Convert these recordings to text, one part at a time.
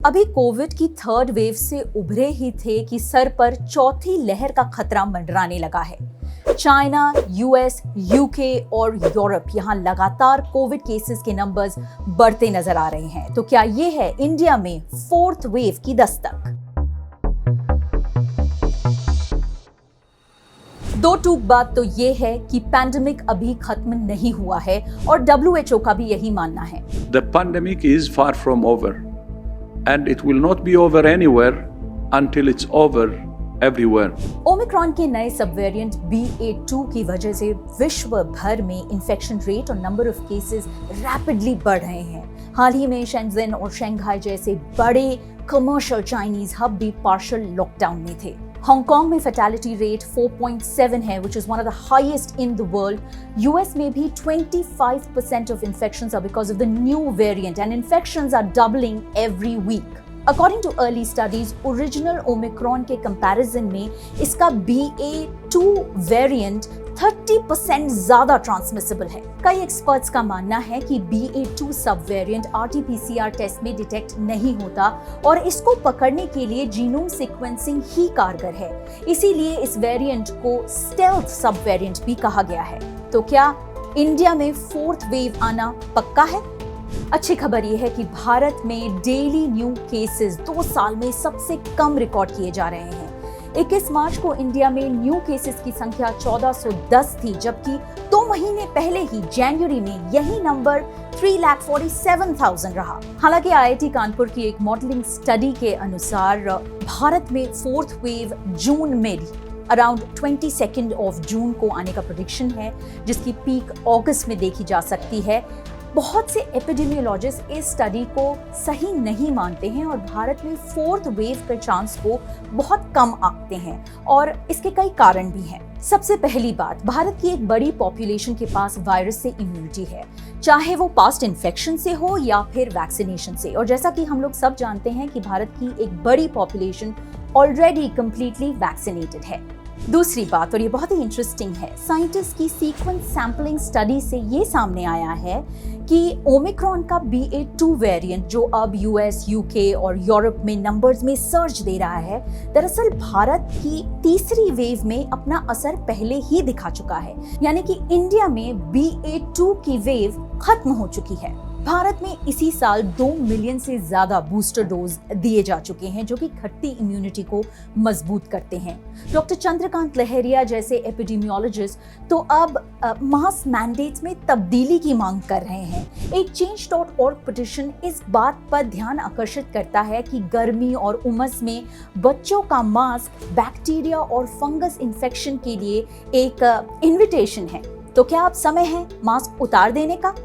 अभी कोविड की third wave से उभरे ही थे कि सर पर चौथी लहर का खतरा मंडराने लगा है। चाइना, यूएस, यूके और यूरोप यहां लगातार कोविड केसेस के नंबर्स बढ़ते नजर आ रहे हैं। तो क्या ये है इंडिया में फोर्थ वेव की दस्तक? दो टूक बात तो ये है कि पैंडेमिक अभी खत्म नहीं हुआ है और WHO का भी यही मानना है। The pandemic is far from over and it will not be over anywhere until it's over everywhere. Omicron के नए सब वेरिएंट BA.2 की वजह से विश्व भर में इन्फेक्शन रेट और नंबर ऑफ केसेस रैपिडली बढ़ रहे हैं। हाल ही में शेंजन और शंघाई जैसे बड़े कमर्शियल चाइनीज हब भी पार्शियल लॉकडाउन में थे। हांगकांग में फैटेलिटी रेट 4.7 है, which is one of the highest in the world. US में भी 25% of infections are because of the new variant and infections are doubling every week. According to early studies, original Omicron के comparison में इसका BA.2 variant 30% ज्यादा transmissible है। कई experts का मानना है कि BA.2 सब वेरिएंट RT-PCR टेस्ट में डिटेक्ट नहीं होता और इसको पकड़ने के लिए जीनोम सीक्वेंसिंग ही कारगर है। इसीलिए इस वेरिएंट को स्टेल्थ सब वेरिएंट भी कहा गया है। तो क्या इंडिया में फोर्थ वेव आना पक्का है? अच्छी खबर यह है कि भारत में डेली न्यू केसेस 2 साल में सबसे कम रिकॉर्ड किए जा रहे हैं। 21 मार्च को इंडिया में न्यू केसेस की संख्या 1410 थी, जबकि 2 महीने पहले ही जनवरी में यही नंबर 3,47,000 रहा। हालांकि IIT कानपुर की एक मॉडलिंग स्टडी के अनुसार भारत में फोर्थ वेव जून में अराउंड 22 ऑफ जून को आने का प्रेडिक्शन है, जिसकी पीक अगस्त में देखी जा सकती है। बहुत से एपिडेमियोलॉजिस्ट इस स्टडी को सही नहीं मानते हैं और भारत में फोर्थ वेव के चांस को बहुत कम आंकते हैं और इसके कई कारण भी हैं। सबसे पहली बात, भारत की एक बड़ी पॉपुलेशन के पास वायरस से इम्यूनिटी है, चाहे वो पास्ट इन्फेक्शन से हो या फिर वैक्सीनेशन से। और जैसा कि हम लोग सब जानते हैं कि भारत की एक बड़ी पॉपुलेशन ऑलरेडी कंप्लीटली वैक्सीनेटेड है। दूसरी बात, और ये बहुत ही इंटरेस्टिंग है, साइंटिस्ट की सीक्वेंस सैंपलिंग स्टडी से ये सामने आया है कि ओमिक्रॉन का BA.2 वेरिएंट जो अब US, UK और यूरोप में नंबर्स में सर्ज दे रहा है, दरअसल भारत की तीसरी वेव में अपना असर पहले ही दिखा चुका है। यानी कि इंडिया में BA.2 की वेव खत्म हो चुकी है। भारत में इसी साल 2 मिलियन से ज्यादा बूस्टर डोज दिए जा चुके हैं, जो कि घटती इम्यूनिटी को मजबूत करते हैं। डॉक्टर चंद्रकांत लहरिया जैसे एपिडेमियोलॉजिस्ट तो अब मास मैंडेट्स में तब्दीली की मांग कर रहे हैं। एक Change.org पिटीशन इस बात पर ध्यान आकर्षित करता है कि गर्मी और उमस में बच्चों का मास्क बैक्टीरिया और फंगस इन्फेक्शन के लिए एक इन्विटेशन है। तो क्या अब समय है मास्क उतार देने का?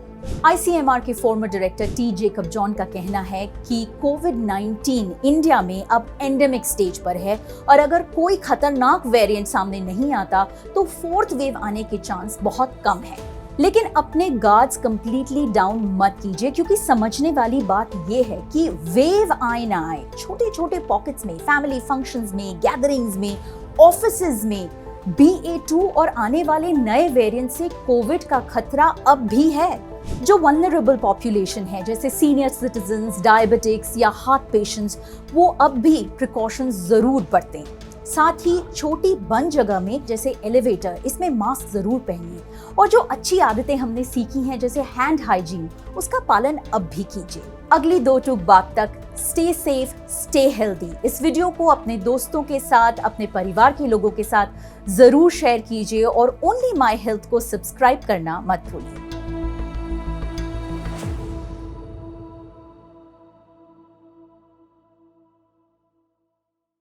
ICMR के farmer director T. Jacob John का कहना है कि कोविड-19 इंडिया में अब एंडेमिक स्टेज पर है और अगर कोई खतरनाक वेरिएंट सामने नहीं आता तो फोर्थ वेव आने के चांस बहुत कम है। लेकिन अपने गार्ड्स कंप्लीटली डाउन मत कीजिए, क्योंकि समझने वाली बात यह है कि वेव आए ना आए, छोटे छोटे पॉकेट्स में, फैमिली फंक्शंस में, गैदरिंग्स में, ऑफिसेज में BA.2 और आने वाले नए वेरिएंट से कोविड का खतरा अब भी है। जो वल्नरेबल पॉपुलेशन है, जैसे सीनियर सिटीजन्स, डायबिटिक्स या हार्ट पेशेंट्स, वो अब भी प्रिकॉशंस जरूर बरतें। साथ ही छोटी बंद जगह में, जैसे एलिवेटर, इसमें मास्क जरूर पहनिए और जो अच्छी आदतें हमने सीखी हैं, जैसे हैंड हाइजीन, उसका पालन अब भी कीजिए। अगली दो टूक बात तक स्टे सेफ, स्टे हेल्दी। इस वीडियो को अपने दोस्तों के साथ, अपने परिवार के लोगों के साथ जरूर शेयर कीजिए और ओनली माई हेल्थ को सब्सक्राइब करना मत भूलिए।